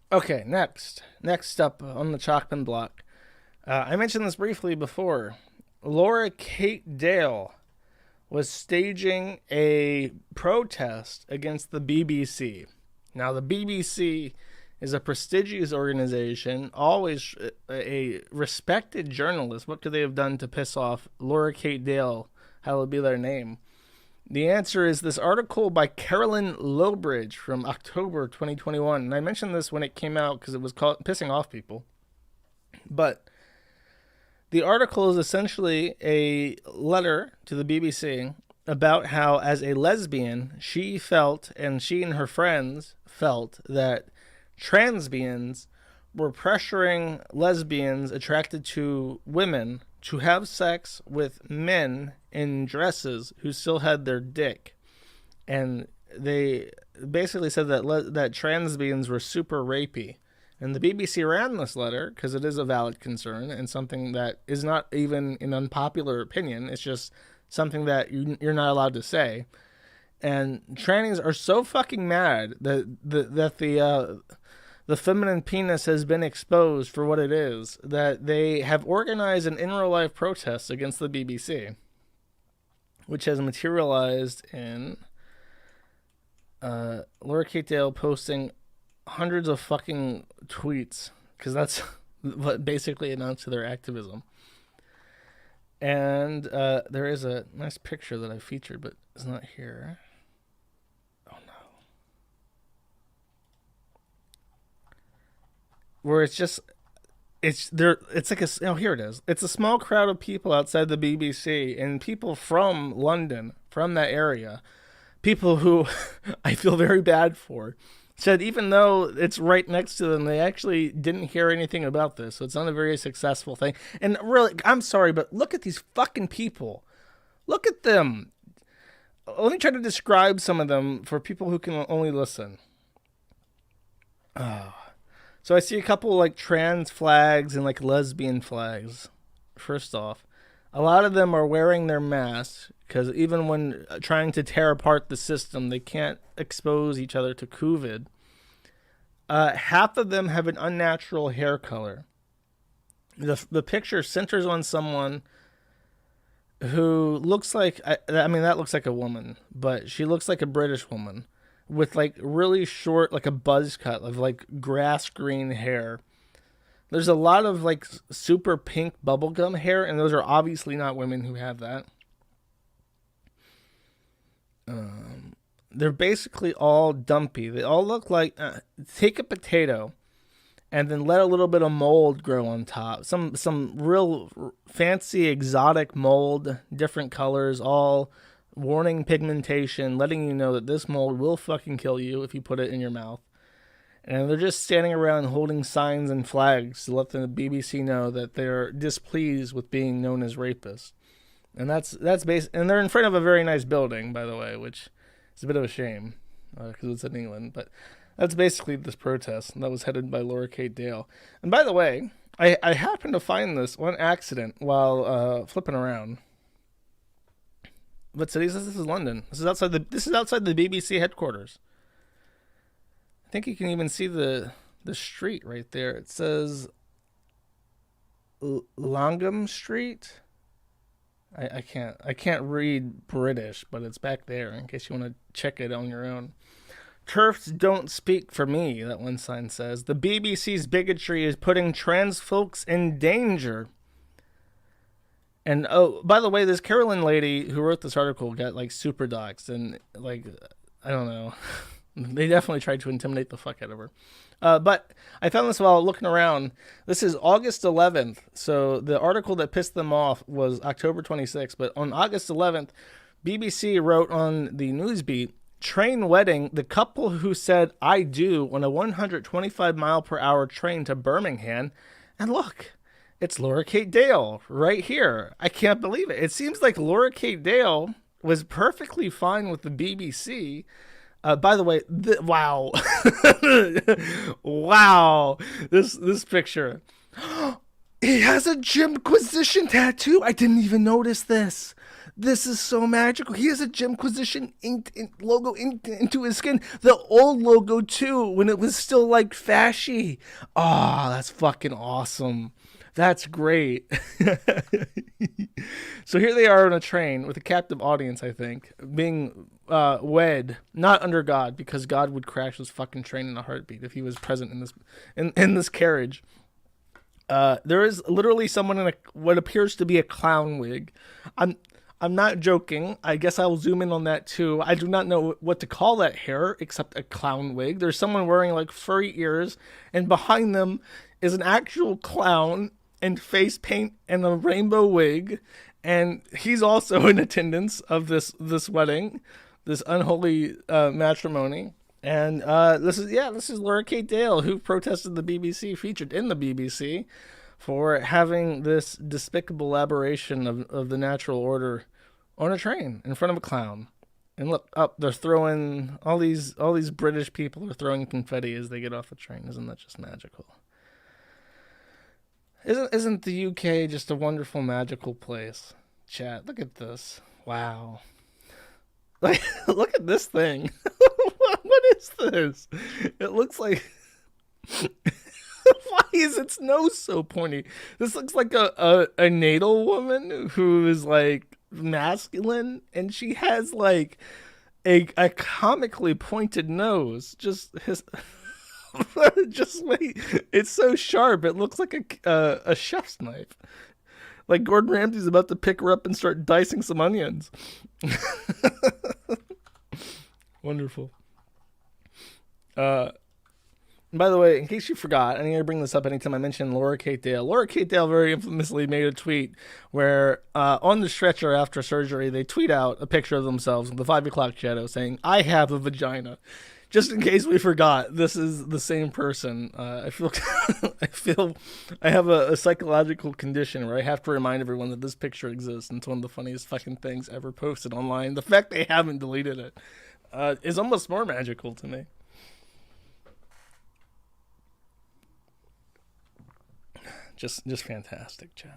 Okay, next up on the Chalkman block. I mentioned this briefly before. Laura Kate Dale was staging a protest against the BBC. Now, the BBC is a prestigious organization, always a respected journalist. What could they have done to piss off Laura Kate Dale? How would be their name? The answer is this article by Carolyn Lowbridge from October 2021. And I mentioned this when it came out because it was pissing off people. But the article is essentially a letter to the BBC about how, as a lesbian, she felt, and she and her friends felt, that transbians were pressuring lesbians attracted to women to have sex with men in dresses who still had their dick. And they basically said that transbians were super rapey. And the BBC ran this letter because it is a valid concern and something that is not even an unpopular opinion. It's just something that you're not allowed to say. And trannies are so fucking mad that the feminine penis has been exposed for what it is that they have organized an in real life protest against the BBC, which has materialized in Laura Kate Dale posting hundreds of fucking tweets, because that's what basically amounts to their activism. And there is a nice picture that I featured, but it's not here. Oh no. Where it's like here it is. It's a small crowd of people outside the BBC and people from London, from that area. People who I feel very bad for, said even though it's right next to them, they actually didn't hear anything about this. So it's not a very successful thing. And really, I'm sorry, but look at these fucking people. Look at them. Let me try to describe some of them for people who can only listen. Oh. So I see a couple like trans flags and like lesbian flags. First off, a lot of them are wearing their masks because even when trying to tear apart the system, they can't expose each other to COVID. Half of them have an unnatural hair color. The picture centers on someone who looks like, I mean, that looks like a woman, but she looks like a British woman with like really short, like a buzz cut of like grass green hair. There's a lot of like super pink bubblegum hair, and those are obviously not women who have that. They're basically all dumpy. They all look like take a potato and then let a little bit of mold grow on top. Some real fancy exotic mold, different colors, all warning pigmentation, letting you know that this mold will fucking kill you if you put it in your mouth. And they're just standing around holding signs and flags to let the BBC know that they're displeased with being known as rapists. And that's and they're in front of a very nice building, by the way, which is a bit of a shame because it's in England. But that's basically this protest, and that was headed by Laura Kate Dale. And by the way, I happened to find this on accident while flipping around. What city is this? This is London. This is outside the BBC headquarters. I think you can even see the street right there. It says Langham Street. I can't read British, but it's back there in case you want to check it on your own. Turfs don't speak for me, that one sign says. The BBC's bigotry is putting trans folks in danger. And oh, by the way, this Carolyn lady who wrote this article got like super doxxed, and like, I don't know. They definitely tried to intimidate the fuck out of her. But I found this while looking around. This is August 11th. So the article that pissed them off was October 26th. But on August 11th, BBC wrote on the Newsbeat, train wedding, the couple who said I do on a 125 mile per hour train to Birmingham. And look, it's Laura Kate Dale right here. I can't believe it. It seems like Laura Kate Dale was perfectly fine with the BBC. By the way, wow. Wow. This picture. He has a Jimquisition tattoo. I didn't even notice this. This is so magical. He has a Jimquisition logo inked into his skin. The old logo too, when it was still like fashy. Ah, that's fucking awesome. That's great. So here they are on a train with a captive audience, I think, being wed, not under God, because God would crash this fucking train in a heartbeat if he was present in this carriage. There is literally someone in what appears to be a clown wig. I'm not joking. I guess I will zoom in on that too. I do not know what to call that hair except a clown wig. There's someone wearing like furry ears, and behind them is an actual clown and face paint and a rainbow wig, and he's also in attendance of this wedding, this unholy matrimony. And this is Laura Kate Dale, who protested the BBC, featured in the BBC, for having this despicable aberration of the natural order on a train in front of a clown. And look up, they're throwing all these British people are throwing confetti as they get off the train. Isn't that just magical? Isn't the UK just a wonderful, magical place? Chat, look at this. Wow. Like, look at this thing. What is this? It looks like... Why is its nose so pointy? This looks like a natal woman who is like masculine, and she has like a comically pointed nose. Just wait, it's so sharp. It looks like a chef's knife. Like Gordon Ramsay's about to pick her up and start dicing some onions. Wonderful. By the way, in case you forgot, I need to bring this up anytime I mention Laura Kate Dale. Laura Kate Dale very infamously made a tweet where on the stretcher after surgery, they tweet out a picture of themselves with the 5 o'clock shadow saying, "I have a vagina." Just in case we forgot, this is the same person. I feel I have a psychological condition where I have to remind everyone that this picture exists. And it's one of the funniest fucking things ever posted online. The fact they haven't deleted it is almost more magical to me. Just fantastic, Joe.